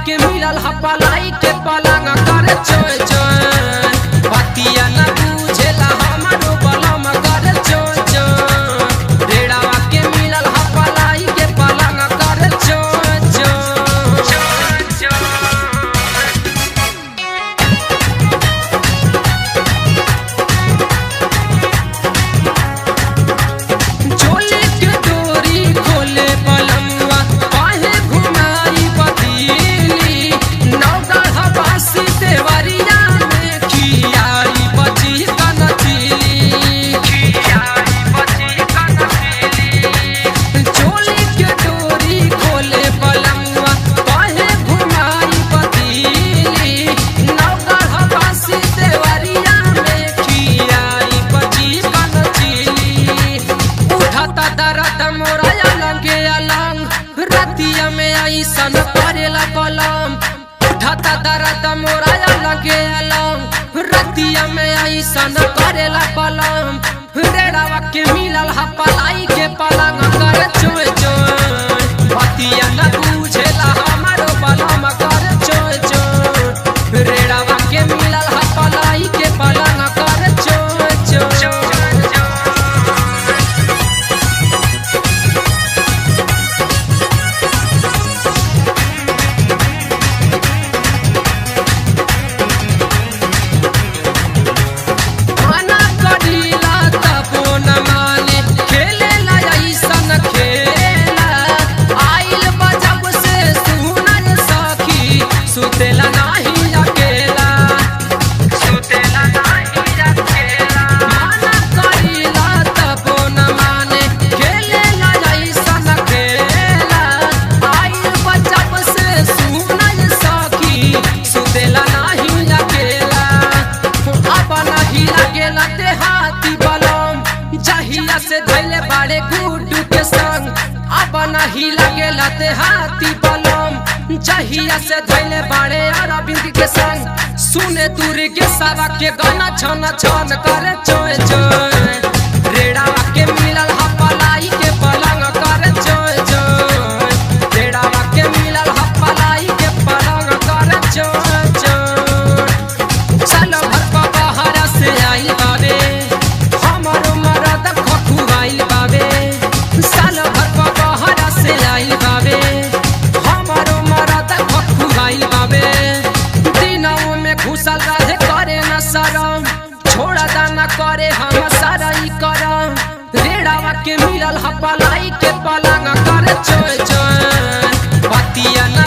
के मिलल हपलाई के पलंग करे चोय चोय बतिया न बुझेला हमारो बलम करे चोय चोय रेड़ावा के मिलल हपलाई के पलंग करे चोय चोय चोली के डोरी खोले पलंगवा काहे घुमाई पतीली नौगढ़ बासी देवरिया में खियाई बची कनचीली चोली के डोरी खोले पलंगवा काहे घुमाई पतीली नौगढ़ बासी देवरिया में खियाई बची कनचीली उठता दर्द मोरा अलंगे अलंग रतिया में ऐसन करेला कलम उठता दर्द मोरा अलंगे अलंग रतिया में ऐसन करेला कलम रेड़ावा के मिलल हपलाई के पलंग करे चोय चोय बतिया न बुझेला हमारो बलम करे चोय चोय रेड़ावा के मिलल हपलाई के पलंग करे चोय चोय मना करीला तबो न माने खेलेला ऐसन खेला आइल बजब से सुनल सखी सुतेला नाही अकेला मना करीला तबो न माने खेलेला ऐसन खेला आइल बजब से सुनल सखी सुतेला नाही अकेला अब नहीं लगेला देहाती बलम जहिया से धैले बाड़े गुड्डू के संग अब नहीं लगेला देहाती बलम जहिया से धैले बाड़े अरविंद के संग सुने दूर के सावा के गाना छन छन करे चोय चोय रेड़ावा के मिलल हपलाई के पलंग करे चोय चोय रेड़ावा के मिलल हपलाई के पलंग करे चोय चोय चलो भरपा बहरा से आइल बाबे हमारो मरद खखुआइल बाबे सालो भरपा बहरा से आइल बाबे हमारो मरद खखुआइल बाबे दिनों में घुसल रहे करे न शरम छोड़ा दाना करे हम साराई करम रेड़ावा के मिलल हपलाई के पलंग करे चोय चोय बतिया न